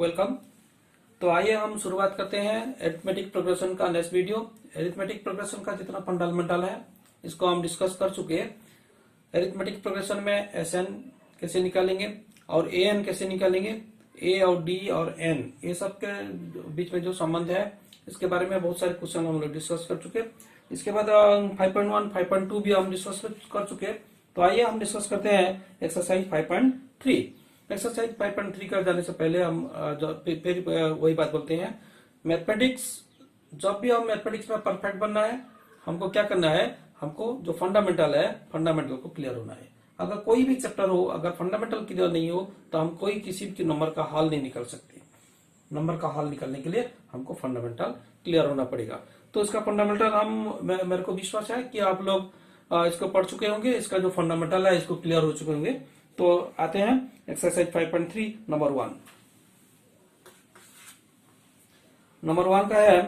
Welcome. तो आइए हम शुरुआत करते हैं अरिथमेटिक प्रोग्रेशन का नेक्स्ट वीडियो। अरिथमेटिक प्रोग्रेशन का जितना फंडामेंटल है इसको हम डिस्कस कर चुके हैं। अरिथमेटिक प्रोग्रेशन में एस एन कैसे निकालेंगे और ए एन कैसे निकालेंगे, ए और डी और एन ये सब के बीच में जो संबंध है इसके बारे में बहुत सारे क्वेश्चन हम लोग डिस्कस कर चुके हैं। इसके बाद 5.1, 5.2 भी हम डिस्कस कर चुके हैं। तो आइए हम डिस्कस करते हैं एक्सरसाइज 5.3। एक्सरसाइज 5.3 कर जाने से पहले हम फिर वही बात बोलते हैं, मैथमेटिक्स जब भी हम मैथमेटिक्स में परफेक्ट बनना है हमको क्या करना है, हमको जो फंडामेंटल है फंडामेंटल को क्लियर होना है। अगर कोई भी चैप्टर हो अगर फंडामेंटल क्लियर नहीं हो तो हम कोई किसी भी नंबर का हल नहीं निकल सकते। नंबर का हल निकलने के लिए हमको फंडामेंटल क्लियर होना पड़ेगा। तो इसका फंडामेंटल मेरे को विश्वास है कि आप लोग इसको पढ़ चुके होंगे, इसका जो फंडामेंटल है इसको क्लियर हो चुके होंगे। तो आते हैं एक्सरसाइज 5.3 नंबर 1। नंबर 1 का है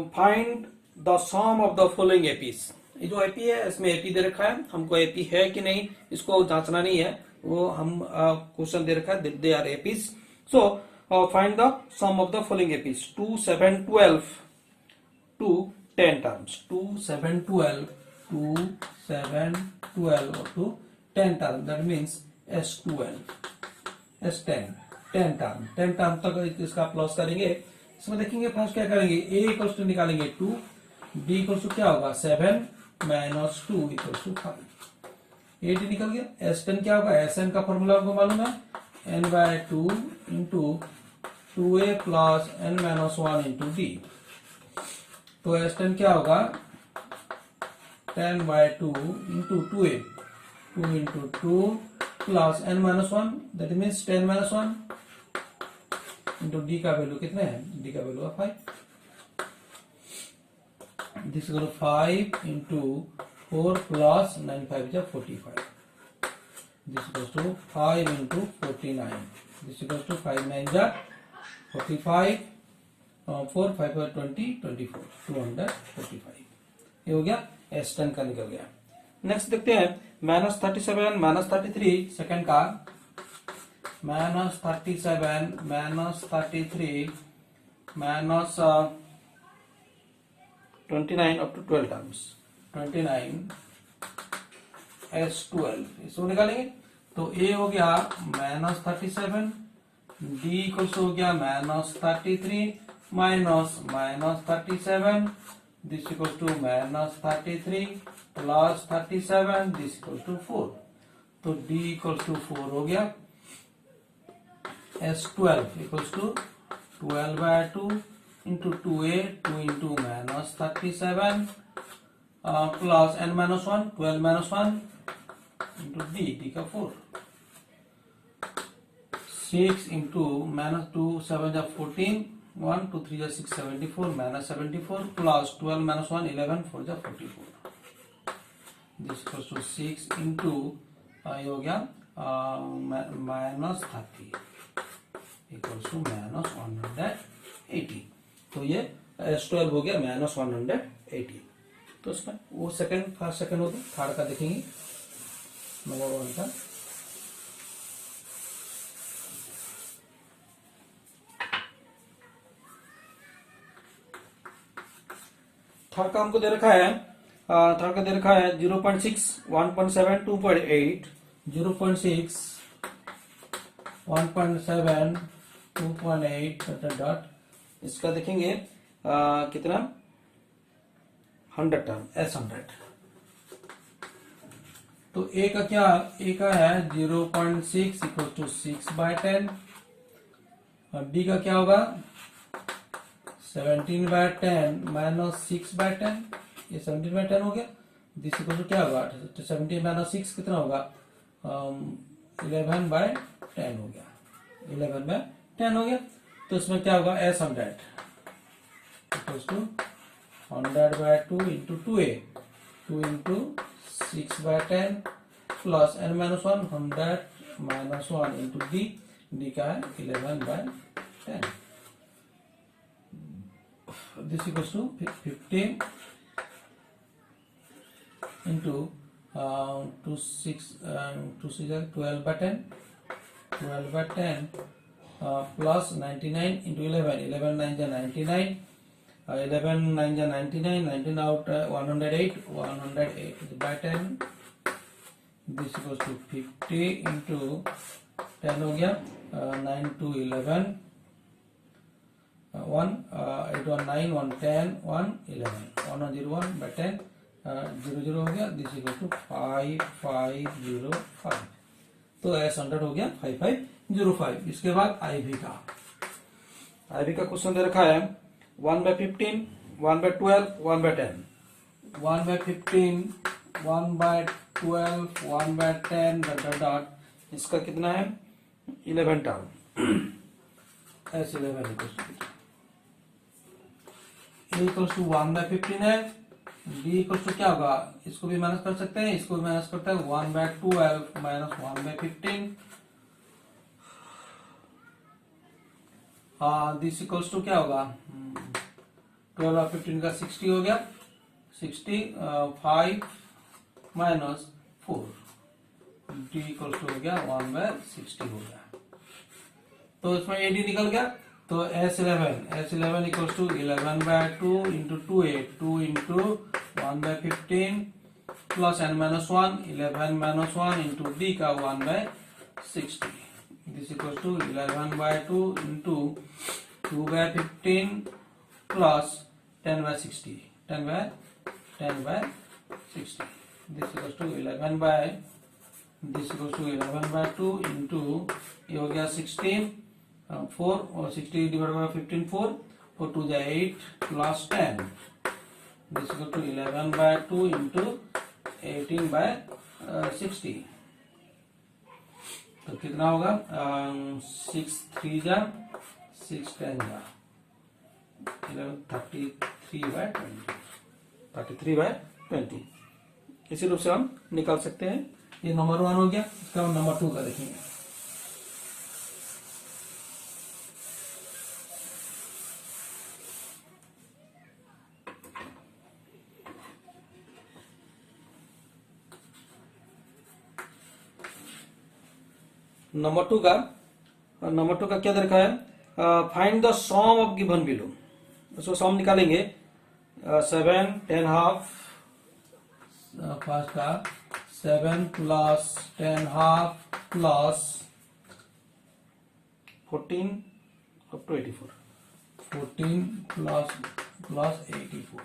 find the sum of the following APs. ये जो एपी है इसमें एपी दे रखा है, हमको एपी है कि नहीं इसको जांचना नहीं है, वो हम क्वेश्चन दे रखा है they are APs. So find the sum of the following APs 2, 7, 12 to 10 terms, 2, 7, 12 to 7, 12 to 10 term, that means S12, S10, 10 term, 10 term तक इसका प्लस करेंगे। इसमें देखेंगे फर्स्ट क्या करेंगे, A इक्वल्स टू निकालेंगे 2, B इक्वल्स टू क्या होगा 7 माइनस 2 इक्वल्स टू 5, 8 निकल गया। S10 क्या होगा, SN का फॉर्मूला आपको मालूम है, n/2 into 2A plus n minus 1 into D। तो S10 क्या होगा 10/2 into 2A, 2 into 2 plus n minus 1 that means 10 minus 1 into D का वैल्यू कितना है, D का वैल्यू है 5। दिस इक्वल 5 इंटू 4 प्लस 9 5 जा 45। This equal to 5 into 49। This equal to 5 9 जा 45, 4 5 20 24, 245। ये हो गया S10 का निकल गया। नेक्स्ट देखते हैं -37 -33 सेकंड का, -37 -33 -29 अप टू 12 टर्म्स, 29 S12 इसको निकालेंगे। तो A हो गया -37, D इक्वल्स हो गया -33 minus -37, this equals to -33 plus 37, this equals to 4। तो D इक्वल्स टू 4 हो गया। S12 equals to 12/2 into 2A, 2 into -37 plus n minus 1, 12 minus 1 into D का 4, 6 इंटू -2 7 जा 14, 1 2 3 जा 6 74 माइनस 74 प्लस 12 माइनस 1 11 4 जा 44। दिस इक्वल्स टू 6 इंटू ये हो गया -30 इक्वल्स टू -180। तो ये S12 हो गया -180। तो इसमें वो सेकंड फर्स्ट सेकंड हो गया। थर्ड का देखेंगे नंबर 1 का। थर्ड का हमको दे रखा है, थर्ड का दे रखा है 0.6 1.7 2.8, 0.6 1.7 2.8 डॉट इसका देखेंगे कितना 100 टर्म S100। तो A का क्या, A का है 0.6 इक्वल टू 6/10 और D का क्या होगा 17/10 माइनस 6/10, ये 17/10 हो गया। दिस इक्वल टू क्या होगा 17 माइनस 6 कितना होगा 11/10 हो गया, 11/10 हो गया। तो इसमें क्या होगा S100 equals to 100/2 into 2A, 2 into 6/10 plus n minus 1 100 minus 1 into D का है 11/10। This equals to 15 into 2 6 12/10 12/10 plus 99 into 11, 11 9 जा 99, 11 9 जा 99, 19 out 108, 108 by 10, this equals to 50 into 10 हो गया, 9 2 11, 1 8 1 9, 1 10, 1 11, 101 by 10, 0 0 हो गया, दिस इक्वल टू 5505। तो S100 हो गया 5505। इसके बाद IV का क्वेश्चन दे रखा है 1 by 15, 1 by 12, 1 by 10, 1 by 15, 1 by 12, 1 by 10 dot dot dot, इसका कितना है 11 term. S11 equals to 1 by 15 है, D इक्वल्स टू क्या होगा, इसको भी माइनस कर सकते हैं, इसको भी माइनस करते हैं, 1 by 12 minus 1 by 15, this equals to क्या होगा 12 और 15 का 60 हो गया, 60 5 माइनस 4, D इक्वल्स टू हो गया 1 by 60 हो गया। तो इसमें AD निकल गया, तो S11 equals to 11 by 2 into 2 into 1 by 15 plus n minus 1, 11 minus 1 into D का 1 by 60, this equals to 11 by 2 into 2 by 15 plus 10 by 60, 10 by 60, this equals to 11 by 2 into ये हो गया 16 4 और 60 डिवाइड बाय 15 4 4 2 जा 8 plus 10, this equal to 11 by 2 into 18 by 60। तो कितना होगा 6 3 जा 6 10 जा 33 by 20, 33 by 20। इसी रूप से हम निकाल सकते हैं। ये नंबर 1 हो गया। इसका हम नंबर 2 का देखेंगे। नंबर टू का क्या दरखा है, find the sum of given below. उसको सम निकालेंगे 7 10 हाफ, फर्स्ट का 7 plus 10 half plus 14 up to 84, 14 plus 84।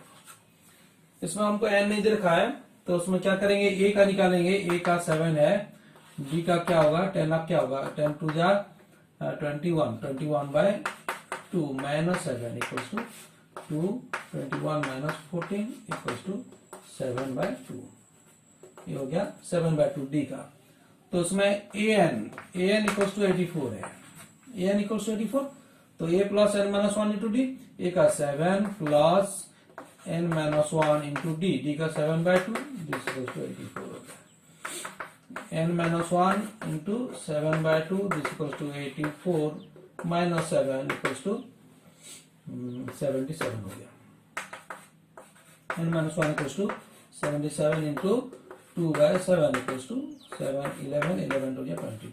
इसमें हमको n नहीं दे रखा है, तो उसमें क्या करेंगे, a का निकालेंगे। a का 7 है, d का क्या होगा 10 आप क्या होगा 10 2 जा 21 by 2 minus 7 equals to 2, 21 minus 14 equals to 7 by 2। ये हो गया 7 by 2 d का। तो उसमें an इक्वल्स टू 84 है, an इक्वल्स टू 84, तो a plus n minus 1 into D. a का 7 plus n minus 1 into D का 7 by 2, दिस इक्वल्स टू 84 हो गया। n minus 1 into 7 by 2, this equals to 84 minus 7 equals to 77 हो गया। n minus 1 equals to 77 into 2 by 7 equals to 7 11 हो गया 22।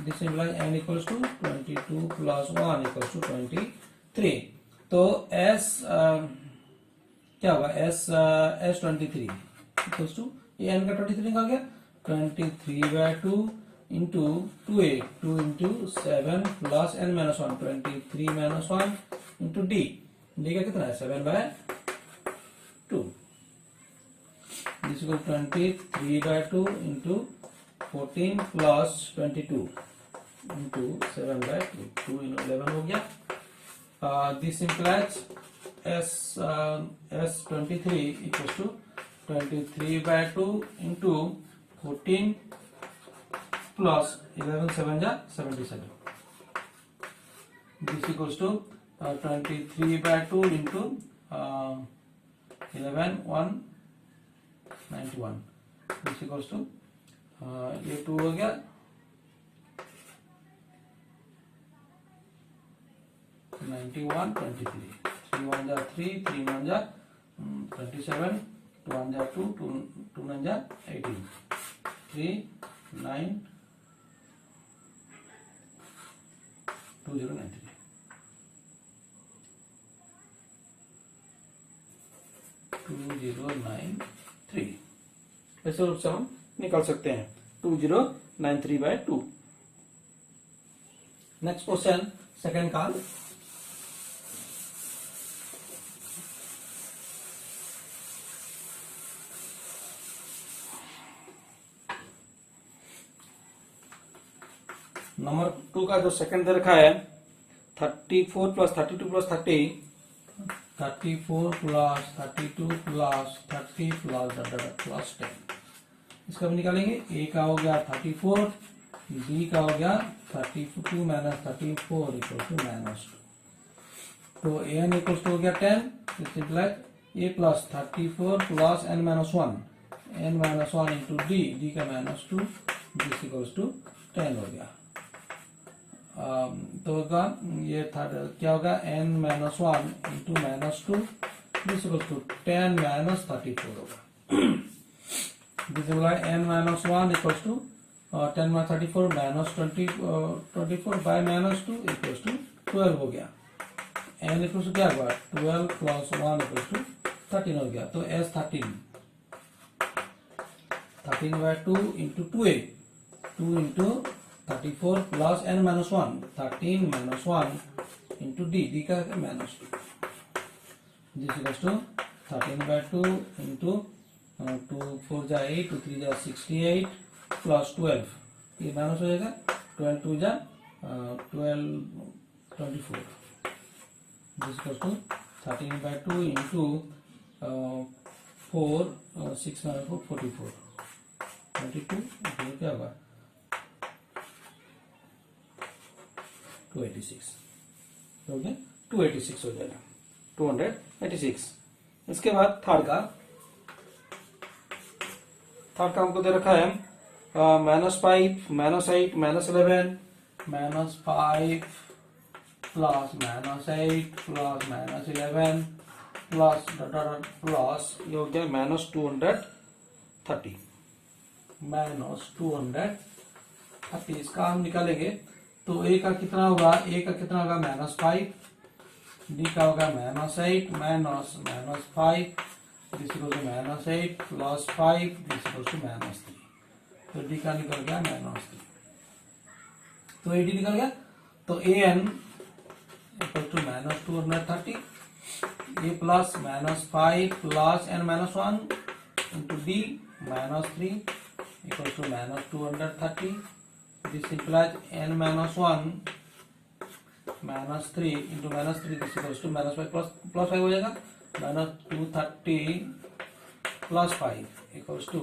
This implies n equals to 22 plus 1 equals to 23। तो s क्या होगा, s 23 equals to ये n का 23 निकल गया, 23 by 2 into 2 into 7 plus n minus 1, 23 माइनस 1 इंटू डी का कितना है 7 by 2, this equal 23 by 2 into 14 plus 22 into 7 by 2, 2 into 11 हो गया। This implies s 23 equals to 23 by 2 into 14 plus 11 7 जा 77, this equals to 23 by 2 into 11 1 91, this equals to ये 2 हो गया, 91 23, 3 1 जा 3, 3 1 जा 27, 2 1 जा 2, 2 9 जा 18, 3 9 2093 2093 ऐसे रूप से हम निकाल सकते हैं 2093/2। नेक्स्ट क्वेश्चन सेकंड का, नंबर 2 का जो सेकंड दे रखा है 34 plus 32 plus 30, 34 plus 32 plus 30 plus 10, इसका भी निकालेंगे। ए का हो गया 34, बी का हो गया 32 माइनस 34 इक्वल टू -2, तो एन इक्वल टू हो गया 10, a plus 34 plus n minus 1 into D का -2, दिस इक्वल्स टू 10 हो गया। तो होगा ये क्या होगा n minus 1 into -2, this equals to 10 minus 34 होगा। This n minus 1 equals to 10 minus 34 minus 24 by -2 equals to 12 हो गया। n इक्वल्स टू क्या होगा 12 प्लस 1 इक्वल्स टू 13 हो गया। तो s 13/2 into 2a, 2 into 34 plus n minus 1, 13 minus 1 into D का -2, this equals to 13/2 into 2 4 जा 8, 2 3 जा 68 प्लस 12, ये माइनस हो जाएगा, 12 2 जा 12 24, this equals to 13/2 into 4 6 minus 4 44, 22 क्या होगा 286 हो गया, 286 हो जाएगा, 286। इसके बाद थर्ड का हमको दे रखा है -5 -8 -11 -5 प्लस -8 प्लस -11 प्लस प्लस ये हो गया -230 इसका हम निकालेंगे। तो ए का कितना होगा, -5, डी का होगा -8 minus 5, this equal to -8 plus 5, this equal to -3, तो डी का निकल गया -3, तो ए डी निकल गया। तो a n equal to -230, a plus -5 plus n minus 1 into d -3 equal to -230, this implies n minus 1 -3 into -3, this equals to -5 plus 5 हो जाएगा, -230 plus 5 equals to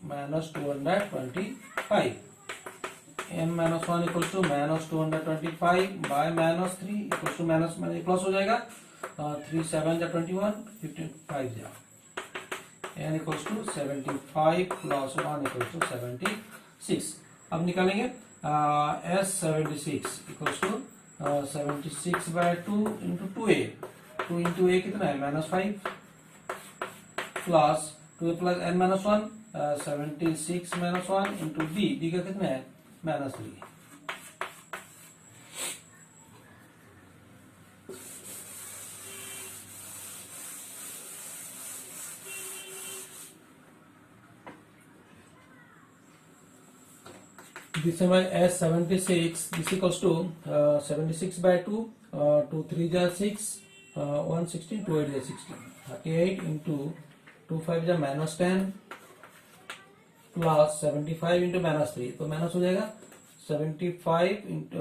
-225, n minus 1 equals to -225 by -3 equals to plus हो जाएगा, 3 7 जा 21, 15 5 जा, n equals to 75 plus 1 equals to 76। अब निकालेंगे S76 equals to 76/2 into 2a, 2 into a कितना है -5 plus 2a plus n minus 1, 76 minus 1 into D का कितना है -3। This is my S76, this equals to 76/2, 2 3 जा 6, 1 16, 2 8 जा 16, 38 into 2 5 जा -10 प्लस 75 into -3, तो माइनस हो जाएगा 75 into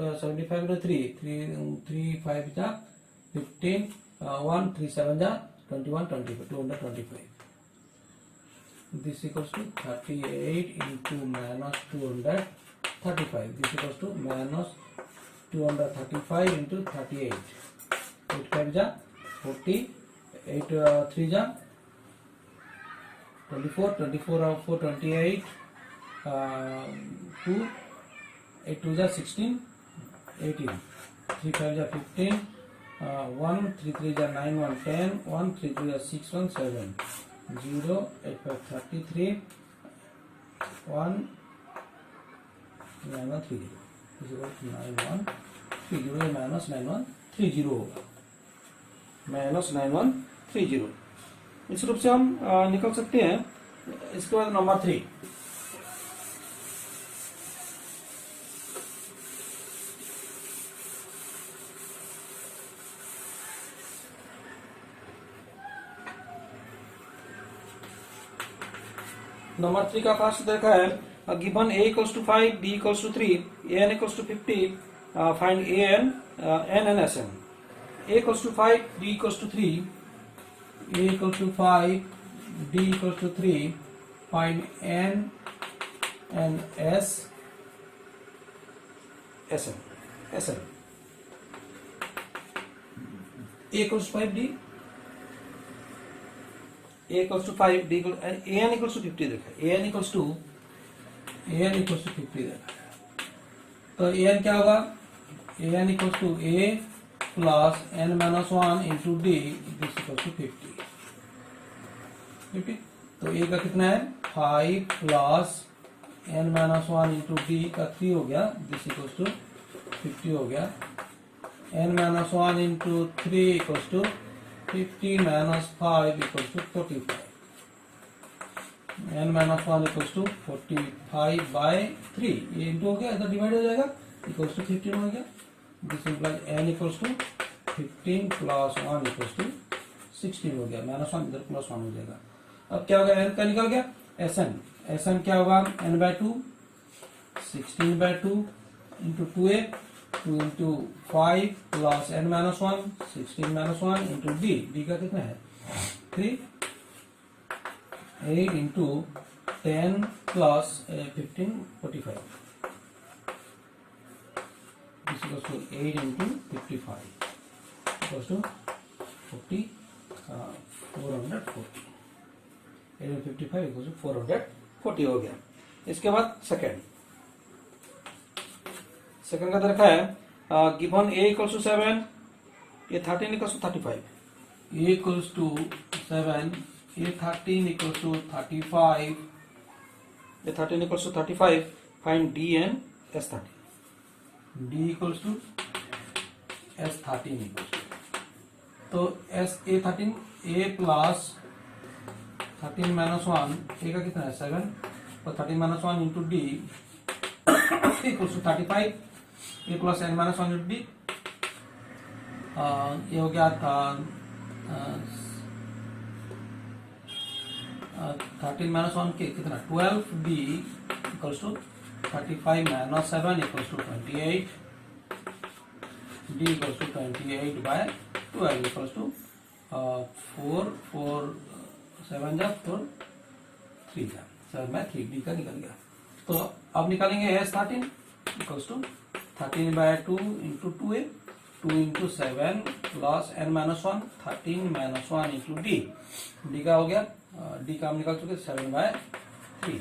3 3 5 जा 15, 1 3 7 जा 21 25, 225, this equals to 38 into -235, this equals to -235 into 38, 8 5 जा 40, 8 3 जा 24, 24 और 4 28, 2 8 2 जा 16, 18, 3 5 जा 15, 1 3 3 जा 9 1 10, 1 3 3 जा 6 1 7, 0 8 5 33, 1 9 1 3 0, 9130 माइनस 9130 होगा, माइनस 9130। इस रूप से हम निकल सकते हैं। इसके बाद नंबर 3, नंबर 3 का फर्स्ट देखा है, given a equals to 5, b equals to 3, an equals to 50, find an, n and sn. a equals to 5, b equals to 3, a equals to 5, b equals to 3, find n and sn. a equals to 5, d a equals to 5, b equals, an equals to 50 देखा है, an equals to 50 देखा है। तो an क्या होगा, an equals to a plus n minus 1 into d is equals to 50। तो a का कितना है 5 plus n minus 1 into d का 3 हो गया, दिस इक्वल्स टू 50 हो गया। n minus 1 into 3 equals to 50 minus 5 equals to 45। n minus 1 equals to 45 by 3, ये इंटू हो गया, इधर डिवाइड हो जाएगा, इक्वल्स टू 15 हो गया। This implies n equals to 15 plus 1 equals to 16 हो गया, माइनस 1 इधर प्लस 1 हो जाएगा। अब क्या होगा, n का निकल गया, sn क्या होगा, n by 2 16 by 2 into 2a 2 into 5 plus n minus 1 16 minus 1 into d का कितना है 3, 8 into 10 plus 15 45, this equals to 8 into 55 equals to 40, 440, 8 into 55 equals to 440 हो गया। इसके बाद सेकंड का देखा है, गिवन a equals to 7, ये 13 equals to 35, a equals to 7, a 13 equals to 35, a 13 equals to 35, find d and s13, d equals to s13 equals to, तो s a13 a plus 13 minus 1, a का कितना है 7, तो 13 minus 1 into d equals to 35, a plus n minus 1 into d, ये हो गया था 13 minus 1 के कितना 12, d equals to 35 minus 7 equals to 28, d equals to 28 by 12 equals to 4 7 जा 4 3 जा 7 by 3, d का निकल गया। तो अब निकालेंगे s13 equals to 13 by 2 into 2a 2 into 7 plus n minus 1 13 minus 1 into d का हो गया, d का हम निकाल चुके 7 by 3,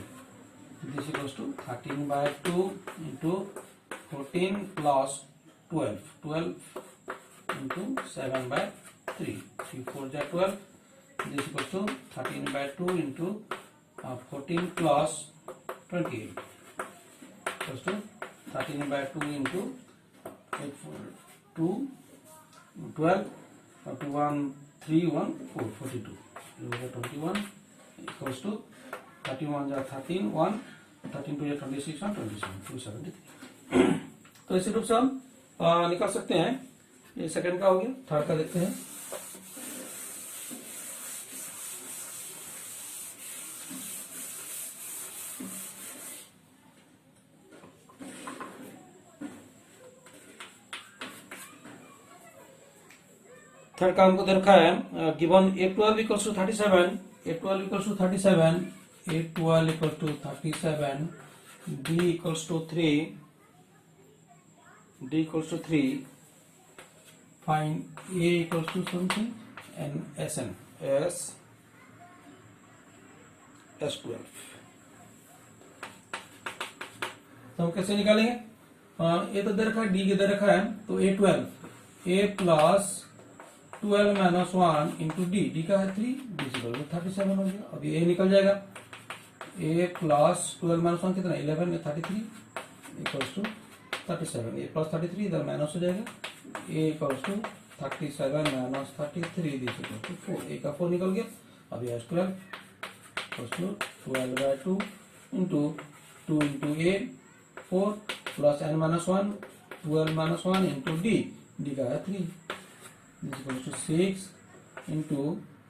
this equals to 13 by 2 into 14 plus 12 into 7 by 3 4 ja 12, this equals to 13 by 2 into 14 plus 28 equals to 13 by 2 into 8 2 12 41 3 1 4 42 21 equals to 31 ja 13 1 13 2 ja 26 1 27 273। तो इसी रूप से हम निकाल सकते हैं। ये सेकंड का हो गया। थर्ड का देखते हैं। थर्ड का हमको दे रखा है, given a12 equals to 37, a12 equals to 37, a12 equals to 37, d equals to 3, d equals to 3, find a equals to something and sn s12। तो हम कैसे निकालेंगे? ये तो दे रखा है, d के दे रखा है, तो a12 a plus 12 minus 1 into D, D का है 3, डी इक्वल टू 37 हो गया। अब ये निकल जाएगा, a प्लस 12 माइनस 1 कितना 11 में 33 इक्वल्स टू 37, ए प्लस 33 इधर माइनस हो जाएगा, a equals to 37 minus 33 this equal to 4, a का 4 निकल गया। अब ये 12 equals to 12/2 into 2 into a 4 plus n minus 1 12 minus 1 into D का है 3 दिस इक्वल्स टू 6 इंटू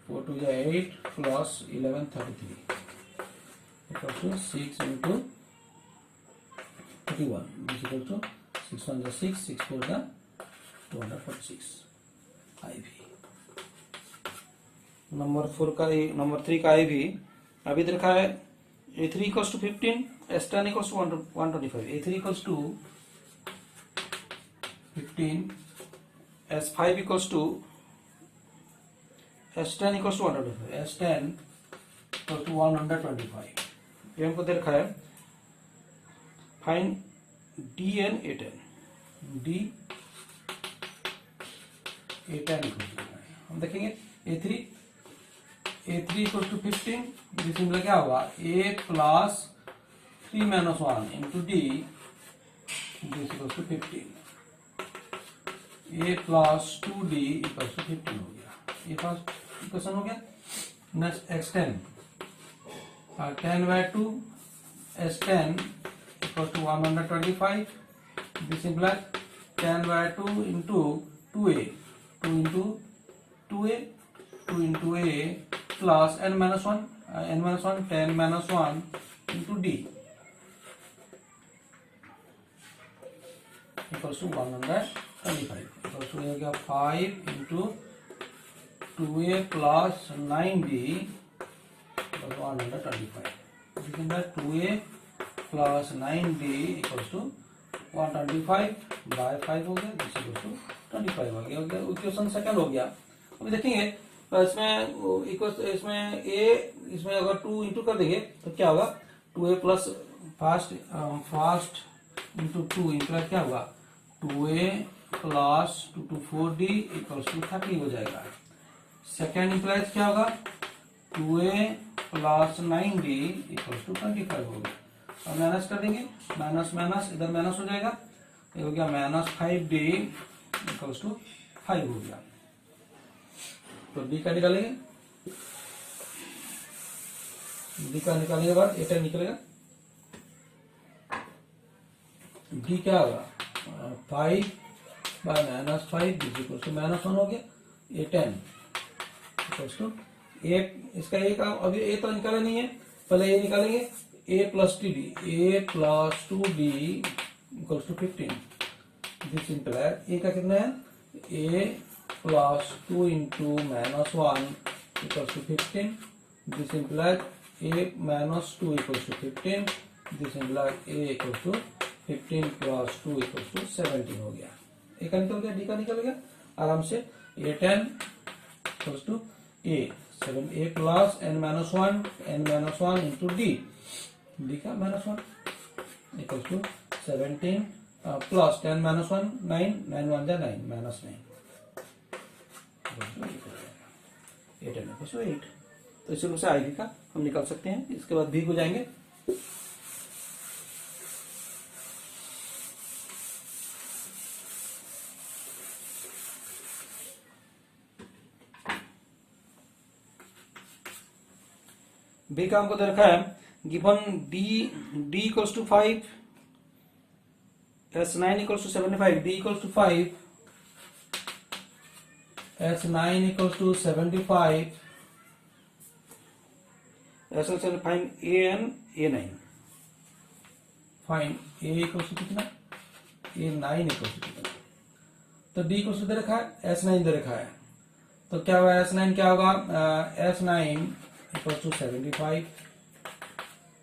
4 2 जा 8 plus 11 33 equals to 6 into 31 this equal to 6 1 जा 6 6 4 जा 246 IV। नंबर 4 का नंबर 3 का IV अभी देखा है A3 equals to 15 S10 equals to 125, A3 equals to 15 S5 equals to S10 equals to 125, S10 equals to 125। ये हमको दे रखा है find DN A10, D A10 हम देखेंगे A3 इक्वल्स टू 15, जिसमें क्या होगा A plus 3 minus 1 into D this equals to 15, A plus 2D equals to 15 हो गया। ये फर्स्ट इक्वेशन हो गया। Next X10 10/2 S10 equals to 125, this implies 10/2 into 2A 2 into 2A 2 into A plus n minus 1 10 minus 1 into D equals to 125 equals to हो गया 5 into 2A plus 9D 125, this is 2A plus 9D equals to 125 by 5 हो गया, this equals to 25 आ गया। Equation second हो गया। अभी देखेंगे इसमें A इसमें अगर 2 इंटू कर देंगे तो क्या होगा 2A plus first into 2 into क्या होगा 2A plus 2 to 4D equals to 30 हो जाएगा। सेकेंड इंप्लाइज क्या होगा 2A plus 9D equals to 25 होगा। अब माइनस कर देंगे, माइनस माइनस इधर माइनस हो जाएगा, ये हो गया माइनस 5D इक्वल्स टू 5 हो गया। तो D का निकालेंगे, D का निकालने के बाद A10 निकलेगा, D क्या होगा 5 by minus 5 equals to minus 1 हो गया। A10 इक्वल्स टू इसका A का अभी A तो निकाला नहीं है, पहले A निकालेंगे A plus 2D A plus 2D equals to 15, this implies A का कितना है A plus 2 into minus 1 equals to 15, this implies A minus 2 equals to 15, this implies A equals to 15 plus 2 equals to 17 हो गया। A का निकल गया, D का निकल गया आराम से। A10 equals to A plus n minus 1 into D का minus 1 equals to 17 plus 10 minus 1 9 1 जा 9 माइनस 9 8 इक्वल्स टू 8। तो इसी रूप से आईवी का हम निकाल सकते हैं। इसके बाद भी हो जाएंगे। बी का हमको दे रखा है given D equals to 5 S9 equals to 75 D equals to 5 S9 equals to 75 ऐसा find A9 find A equals to कितना A9 इक्वल्स टू कितना। तो D इक्वल्स टू दे रखा है, S9 दे रखा है, तो क्या होगा S9 क्या होगा S9 equals to 75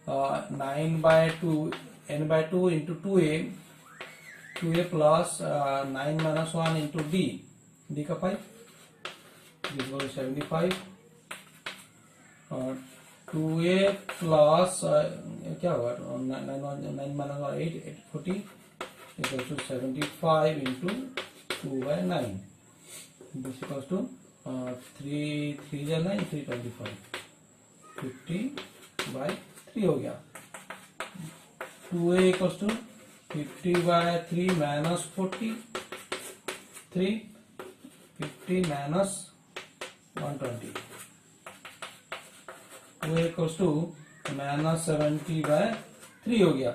9/2 n/2 into 2A plus 9 minus 1 into D का 5 दिस इक्वल 75 2A प्लस क्या होगा 9 minus 8 40 equal to 75 into 2/9 this equal to 3 जा 9 325 50/3 हो गया। 2A equals to 50/3 minus 43, 50 minus 120, वो इक्वल्स टू माइनस 70/3 हो गया।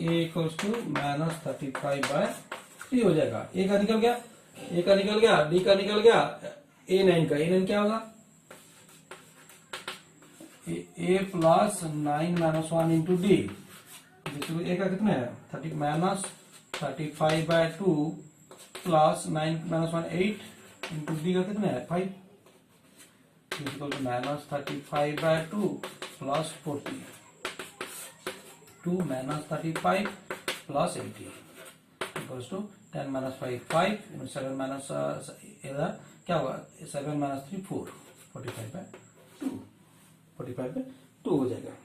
ए इक्वल्स टू माइनस 35/3 हो जाएगा। ए का निकल गया, ए का निकल गया, डी का निकल गया, A9 का, A9 क्या होगा, A plus 9 minus 1 into D. A का कितना है 30 minus 35/2 plus 9 minus 1 8 into D का कितना है 5, equal to minus 35/2 plus 40, 2 minus 35 plus 80 equals to 10 minus 5 5, 7 minus इधर क्या होगा 7 माइनस 3 4, 45/2, 45/2 हो जाएगा।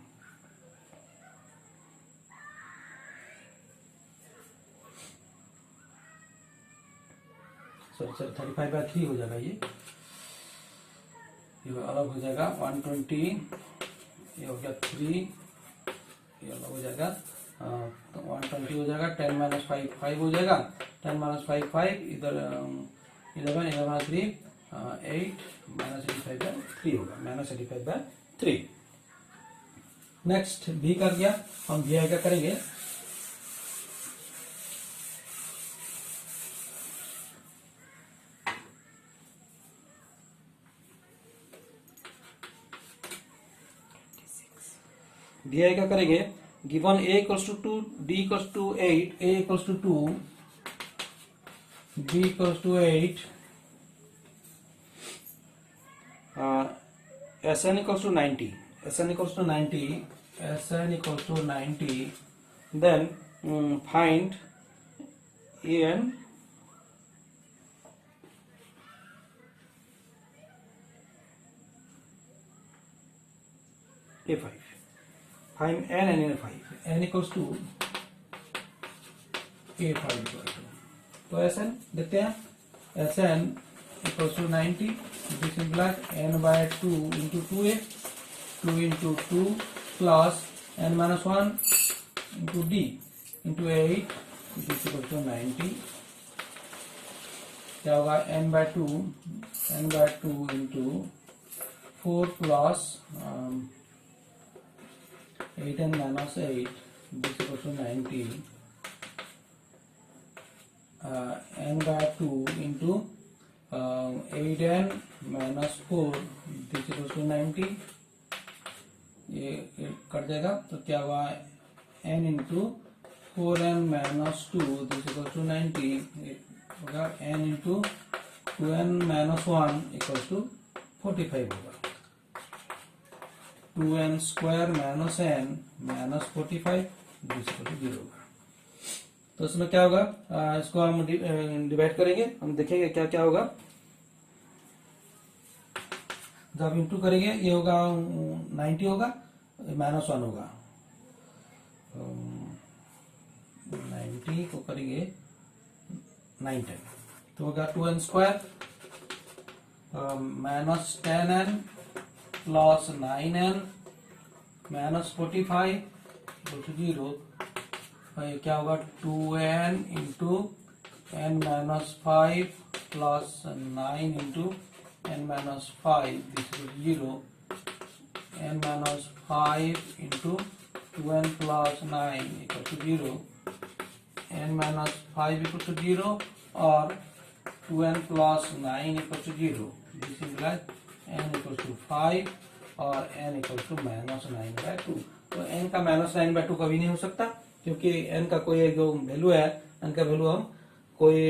सॉरी 35/3 हो जाएगा, ये अलग हो जाएगा। 120 ये हो गया 3, ये अलग हो जाएगा, तो 120 हो जाएगा। 10 माइनस 5 5 हो जाएगा, 10 माइनस 5 5, इधर 11 11 3 8 माइनस 85/3 होगा, माइनस 85/3। नेक्स्ट भी कर गया, हम भी क्या करेंगे, डी क्या करेंगे, given A equals to 2, D equals to 8, A equals to 2, B equals to 8, SN equals to 90, SN equals to 90, SN equals to 90, then find AN A5, find N and A5, N equals to A5 equal to, तो SN देखते हैं, SN equals to 90, this is like n/2 into 2a, 2 into 2 plus n minus 1 into d into 8, which is equal to 90, क्या होगा n/2 into 4 plus 8n minus 8, this is equal to 90, n/2 into 8n minus 4, this equal to 90, ये cut जाएगा, तो क्या हुआ n into 4n minus 2, this equal to 90, होगा n into 2n minus 1 equal to 45 होगा, 2n square minus n minus 45, this equal to 0 होगा। तो इसमें क्या होगा, इसको हम डिवाइड करेंगे, हम देखेंगे क्या क्या होगा। जब इंटू करेंगे ये होगा 90 होगा, माइनस 1 होगा, 90 को करेंगे 9 10, तो होगा 2n square minus 10n plus 9n minus 45 equal to 0, क्या होगा 2n into n minus 5 plus 9 into n minus 5, this is 0, n minus 5 into 2n plus 9 equal to 0, n minus 5 equal to 0 or 2n plus 9 equal to 0, this is like n equals to 5 और n equals to minus 9/2, तो n का minus 9/2 कभी नहीं हो सकता, क्योंकि n का कोई जो वैल्यू है, n का वैल्यू हम कोई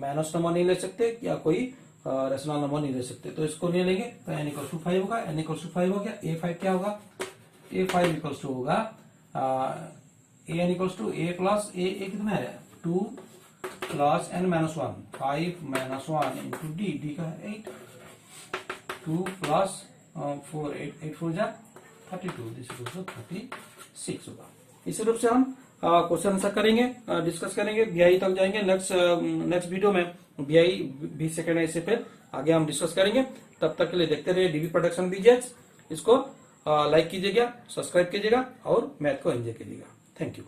माइनस नंबर नहीं ले सकते या कोई रेशनल नंबर नहीं ले सकते, तो इसको नहीं लेंगे, तो n इक्वल टू 5 होगा, n इक्वल टू 5 हो गया। A5 क्या होगा, A5 इक्वल टू होगा an equal to a plus a कितना है 2 plus n minus 1, 5 minus 1 into d, d का 8, 2 प्लस 4 8 4 जा 32, दिस इक्वल टू 36 होगा। इसी रूप से हम क्वेश्चन आंसर करेंगे, डिस्कस करेंगे, बीआई तक जाएंगे। नेक्स्ट वीडियो में बीआई भी सेकेंड है, इससे फिर आगे हम डिस्कस करेंगे। तब तक के लिए देखते रहिए डीबी प्रोडक्शन बीजेएक्स, इसको लाइक कीजिएगा, सब्सक्राइब कीजिएगा और मैथ को एंजॉय कीजिएगा। Thank you.